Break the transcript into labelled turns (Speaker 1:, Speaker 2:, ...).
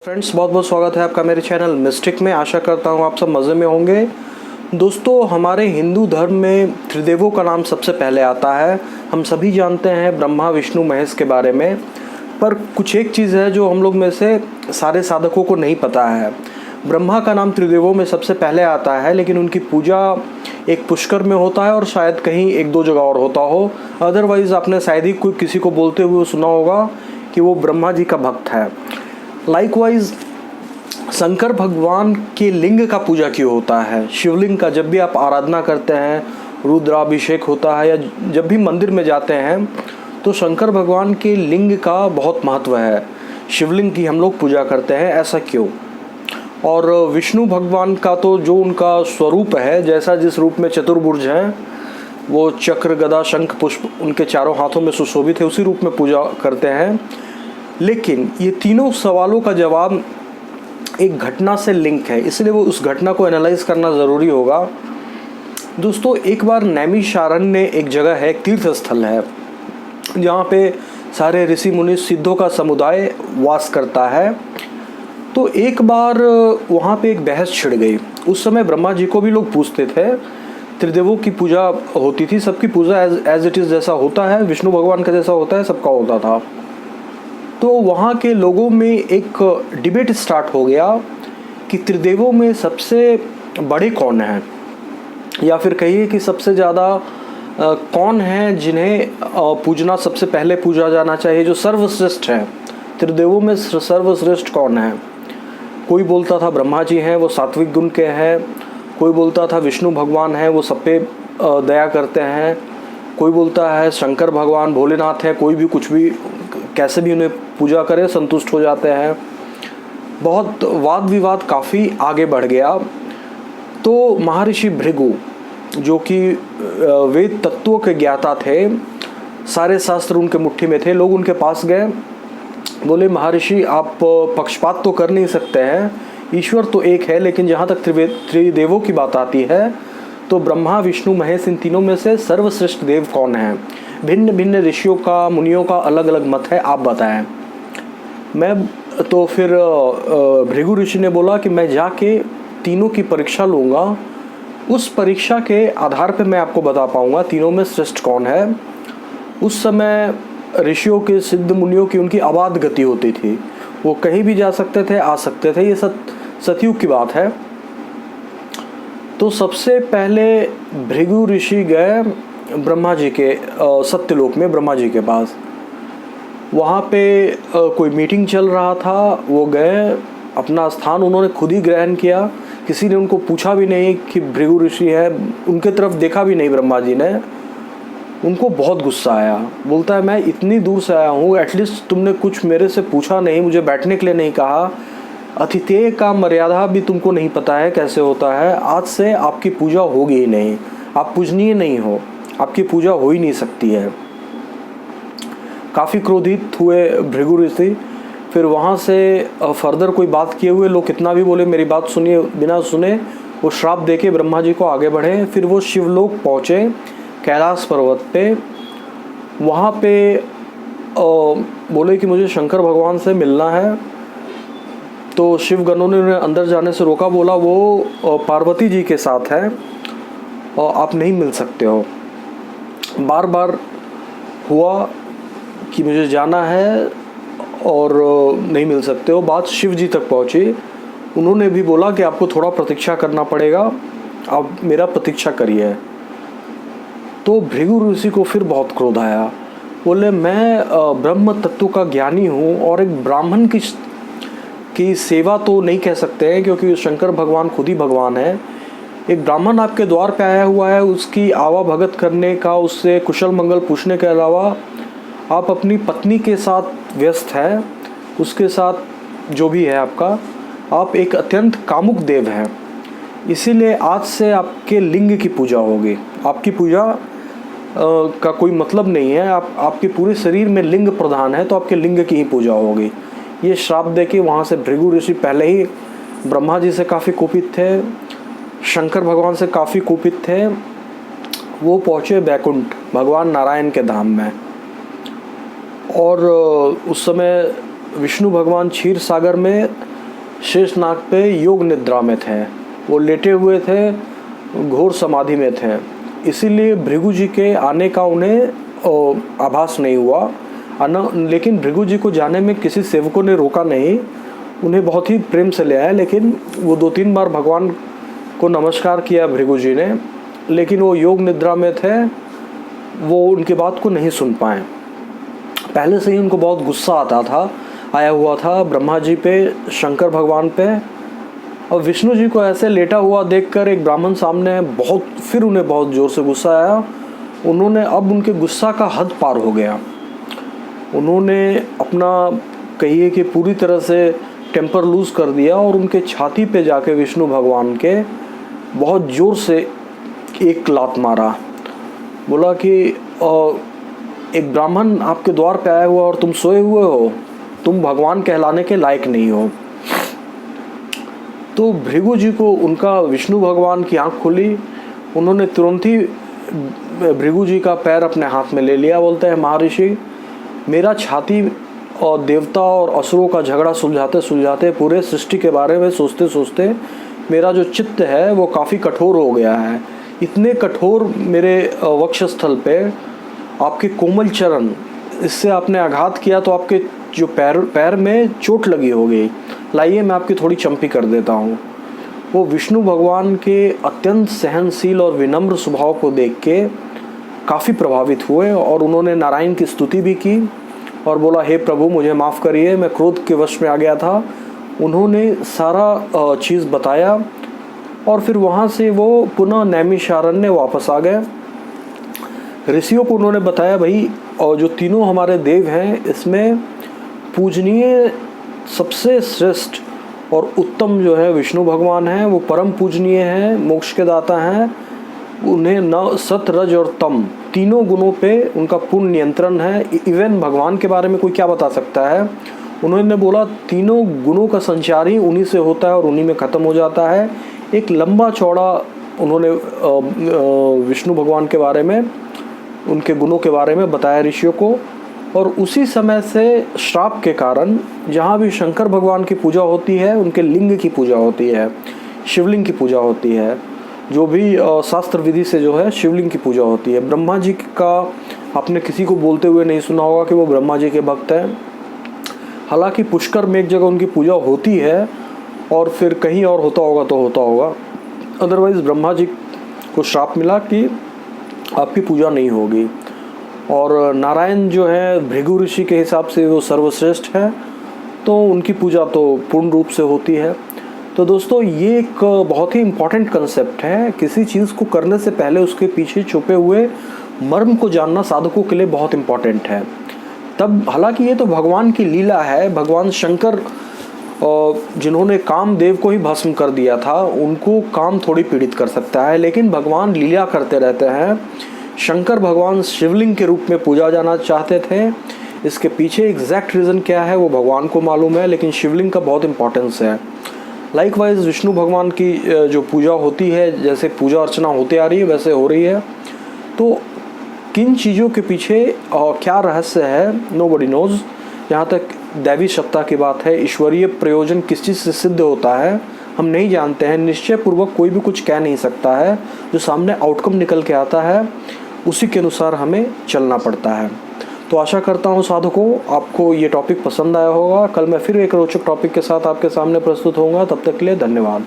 Speaker 1: Friends, बहुत बहुत स्वागत है आपका मेरे चैनल मिस्टिक में। आशा करता हूँ आप सब मज़े में होंगे। दोस्तों, हमारे हिंदू धर्म में त्रिदेवों का नाम सबसे पहले आता है। हम सभी जानते हैं ब्रह्मा विष्णु महेश के बारे में, पर कुछ एक चीज़ है जो हम लोग में से सारे साधकों को नहीं पता है। ब्रह्मा का नाम त्रिदेवों में सबसे पहले आता है, लेकिन उनकी पूजा एक पुष्कर में होता है और शायद कहीं एक दो जगह और होता हो। अदरवाइज़ आपने शायद ही कोई किसी को बोलते हुए सुना होगा कि वो ब्रह्मा जी का भक्त है। लाइकवाइज शंकर भगवान के लिंग का पूजा क्यों होता है? शिवलिंग का जब भी आप आराधना करते हैं, रुद्राभिषेक होता है या जब भी मंदिर में जाते हैं, तो शंकर भगवान के लिंग का बहुत महत्व है। शिवलिंग की हम लोग पूजा करते हैं, ऐसा क्यों? और विष्णु भगवान का तो जो उनका स्वरूप है, जैसा जिस रूप में चतुर्भुज हैं, वो चक्र गदा शंख पुष्प उनके चारों हाथों में सुशोभित है, उसी रूप में पूजा करते हैं। लेकिन ये तीनों सवालों का जवाब एक घटना से लिंक है, इसलिए वो उस घटना को एनालाइज करना ज़रूरी होगा। दोस्तों, एक बार नैमिषारण्य एक जगह है, एक तीर्थ स्थल है, जहाँ पे सारे ऋषि मुनि सिद्धों का समुदाय वास करता है। तो एक बार वहाँ पे एक बहस छिड़ गई। उस समय ब्रह्मा जी को भी लोग पूछते थे। त्रिदेवों की पूजा होती थी, सबकी पूजा एज इट इज़ जैसा होता है, विष्णु भगवान का जैसा होता है, सबका होता था। तो वहाँ के लोगों में एक डिबेट स्टार्ट हो गया कि त्रिदेवों में सबसे बड़े कौन हैं, या फिर कहिए कि सबसे ज़्यादा कौन हैं जिन्हें पूजना सबसे पहले पूजा जाना चाहिए, जो सर्वश्रेष्ठ हैं। त्रिदेवों में सर्वश्रेष्ठ कौन है? कोई बोलता था ब्रह्मा जी हैं, वो सात्विक गुण के हैं। कोई बोलता था विष्णु भगवान हैं, वो सब पे दया करते हैं। कोई बोलता है शंकर भगवान भोलेनाथ हैं, कोई भी कुछ भी कैसे भी उन्हें पूजा करे संतुष्ट हो जाते हैं। बहुत वाद विवाद काफ़ी आगे बढ़ गया। तो महर्षि भृगु, जो कि वेद तत्वों के ज्ञाता थे, सारे शास्त्र उनके मुट्ठी में थे, लोग उनके पास गए, बोले महर्षि आप पक्षपात तो कर नहीं सकते हैं, ईश्वर तो एक है, लेकिन जहाँ तक त्रिदेवों की बात आती है तो ब्रह्मा विष्णु महेश, इन तीनों में से सर्वश्रेष्ठ देव कौन है? भिन्न भिन्न ऋषियों का, मुनियों का अलग अलग मत है, आप बताएं। फिर भृगु ऋषि ने बोला कि मैं जाके तीनों की परीक्षा लूँगा, उस परीक्षा के आधार पर मैं आपको बता पाऊँगा तीनों में श्रेष्ठ कौन है। उस समय ऋषियों के, सिद्ध मुनियों की, उनकी अबाध गति होती थी, वो कहीं भी जा सकते थे, आ सकते थे। ये सतयुग की बात है। तो सबसे पहले भृगु ऋषि गए ब्रह्मा जी के सत्यलोक में, ब्रह्मा जी के पास। वहाँ पे कोई मीटिंग चल रहा था, वो गए, अपना स्थान उन्होंने खुद ही ग्रहण किया। किसी ने उनको पूछा भी नहीं कि भृगु ऋषि है, उनके तरफ देखा भी नहीं ब्रह्मा जी ने। उनको बहुत गुस्सा आया। बोलता है मैं इतनी दूर से आया हूँ, एटलीस्ट तुमने कुछ मेरे से पूछा नहीं, मुझे बैठने के लिए नहीं कहा, अतिथेय का मर्यादा भी तुमको नहीं पता है कैसे होता है। आज से आपकी पूजा होगी ही नहीं, आप पूजनीय नहीं हो, आपकी पूजा हो ही नहीं सकती है। काफ़ी क्रोधित हुए भृगु ऋषि। फिर वहाँ से फर्दर कोई बात किए हुए लोग कितना भी बोले मेरी बात सुनिए, बिना सुने वो श्राप देके ब्रह्मा जी को आगे बढ़े। फिर वो शिवलोक पहुँचे, कैलाश पर्वत पे। वहाँ पे बोले कि मुझे शंकर भगवान से मिलना है। तो शिवगणों ने उन्हें अंदर जाने से रोका, बोला वो पार्वती जी के साथ है और आप नहीं मिल सकते हो। बार बार हुआ कि मुझे जाना है और नहीं मिल सकते हो। बात शिव जी तक पहुंची। उन्होंने भी बोला कि आपको थोड़ा प्रतीक्षा करना पड़ेगा, आप मेरा प्रतीक्षा करिए। तो भृगु ऋषि को फिर बहुत क्रोध आया। बोले मैं ब्रह्म तत्व का ज्ञानी हूँ और एक ब्राह्मण की सेवा तो नहीं कह सकते हैं, क्योंकि शंकर भगवान खुद ही भगवान है। एक ब्राह्मण आपके द्वार पे आया हुआ है, उसकी आवा भगत करने का, उससे कुशल मंगल पूछने के अलावा आप अपनी पत्नी के साथ व्यस्त हैं, उसके साथ जो भी है आपका, आप एक अत्यंत कामुक देव हैं। इसीलिए आज से आपके लिंग की पूजा होगी। आपकी पूजा का कोई मतलब नहीं है, आपके पूरे शरीर में लिंग प्रधान है, तो आपके लिंग की ही पूजा होगी। ये श्राप देके वहाँ से भृगु ऋषि पहले ही ब्रह्मा जी से काफ़ी कुपित थे, शंकर भगवान से काफ़ी कुपित थे। वो पहुँचे बैकुंठ, भगवान नारायण के धाम में। और उस समय विष्णु भगवान क्षीर सागर में शेषनाग पे योग निद्रा में थे, वो लेटे हुए थे, घोर समाधि में थे। इसीलिए भृगु जी के आने का उन्हें आभास नहीं हुआ। लेकिन भृगु जी को जाने में किसी सेवकों ने रोका नहीं, उन्हें बहुत ही प्रेम से ले आया। लेकिन वो 2-3 बार भगवान को नमस्कार किया भृगु जी ने, लेकिन वो योग निद्रा में थे, वो उनकी बात को नहीं सुन पाए। पहले से ही उनको बहुत गुस्सा आया हुआ था ब्रह्मा जी पे, शंकर भगवान पे। और विष्णु जी को ऐसे लेटा हुआ देखकर एक ब्राह्मण सामने उन्हें बहुत ज़ोर से गुस्सा आया। अब उनके गुस्सा का हद पार हो गया। उन्होंने अपना कहिए कि पूरी तरह से टेम्पर लूज़ कर दिया और उनके छाती पे जाके विष्णु भगवान के बहुत ज़ोर से एक लात मारा। बोला कि एक ब्राह्मण आपके द्वार पे आया हुआ और तुम सोए हुए हो, तुम भगवान कहलाने के लायक नहीं हो। तो भृगु जी को उनका विष्णु भगवान की आंख खुली। उन्होंने तुरंत ही भृगु जी का पैर अपने हाथ में ले लिया। बोलते हैं महर्षि, मेरा छाती और देवता और असुरों का झगड़ा सुलझाते सुलझाते, पूरे सृष्टि के बारे में सोचते सोचते मेरा जो चित्त है वो काफ़ी कठोर हो गया है। इतने कठोर मेरे वक्षस्थल पे आपके कोमल चरण, इससे आपने आघात किया तो आपके जो पैर में चोट लगी होगी। लाइए मैं आपकी थोड़ी चंपी कर देता हूँ। वो विष्णु भगवान के अत्यंत सहनशील और विनम्र स्वभाव को देख के काफ़ी प्रभावित हुए और उन्होंने नारायण की स्तुति भी की और बोला, हे प्रभु मुझे माफ़ करिए, मैं क्रोध के वश में आ गया था। उन्होंने सारा चीज़ बताया और फिर वहाँ से वो पुनः नैमिषारण्य वापस आ गए। ऋषियों को उन्होंने बताया, भाई और जो तीनों हमारे देव हैं इसमें पूजनीय सबसे श्रेष्ठ और उत्तम जो है विष्णु भगवान हैं। वो परम पूजनीय हैं, मोक्ष के दाता हैं। उन्हें न सत, रज और तम तीनों गुणों पे उनका पूर्ण नियंत्रण है। इवन भगवान के बारे में कोई क्या बता सकता है। उन्होंने बोला तीनों गुणों का संचार ही उन्हीं से होता है और उन्हीं में ख़त्म हो जाता है। एक लंबा चौड़ा उन्होंने विष्णु भगवान के बारे में, उनके गुणों के बारे में बताया ऋषियों को। और उसी समय से श्राप के कारण जहाँ भी शंकर भगवान की पूजा होती है, उनके लिंग की पूजा होती है, शिवलिंग की पूजा होती है, जो भी शास्त्र विधि से जो है शिवलिंग की पूजा होती है। ब्रह्मा जी का आपने किसी को बोलते हुए नहीं सुना होगा कि वो ब्रह्मा जी के भक्त हैं। हालांकि पुष्कर में एक जगह उनकी पूजा होती है और फिर कहीं और होता होगा तो होता होगा। अदरवाइज़ ब्रह्मा जी को श्राप मिला कि आपकी पूजा नहीं होगी। और नारायण जो है भृगु ऋषि के हिसाब से वो सर्वश्रेष्ठ है, तो उनकी पूजा तो पूर्ण रूप से होती है। तो दोस्तों ये एक बहुत ही इम्पॉर्टेंट कंसेप्ट है। किसी चीज़ को करने से पहले उसके पीछे छुपे हुए मर्म को जानना साधकों के लिए बहुत इम्पॉर्टेंट है। तब हालांकि ये तो भगवान की लीला है। भगवान शंकर जिन्होंने कामदेव को ही भस्म कर दिया था, उनको काम थोड़ी पीड़ित कर सकता है, लेकिन भगवान लीला करते रहते हैं। शंकर भगवान शिवलिंग के रूप में पूजा जाना चाहते थे। इसके पीछे एग्जैक्ट रीज़न क्या है वो भगवान को मालूम है, लेकिन शिवलिंग का बहुत इंपॉर्टेंस है। लाइकवाइज विष्णु भगवान की जो पूजा होती है, जैसे पूजा अर्चना होती आ रही है वैसे हो रही है। तो किन चीज़ों के पीछे क्या रहस्य है, नोबडी नोज। जहाँ तक दैवी सत्ता की बात है, ईश्वरीय प्रयोजन किस चीज़ से सिद्ध होता है हम नहीं जानते हैं। निश्चय पूर्वक कोई भी कुछ कह नहीं सकता है। जो सामने आउटकम निकल के आता है उसी के अनुसार हमें चलना पड़ता है। तो आशा करता हूँ साधकों आपको ये टॉपिक पसंद आया होगा। कल मैं फिर एक रोचक टॉपिक के साथ आपके सामने प्रस्तुत होऊंगा। तब तक के लिए धन्यवाद।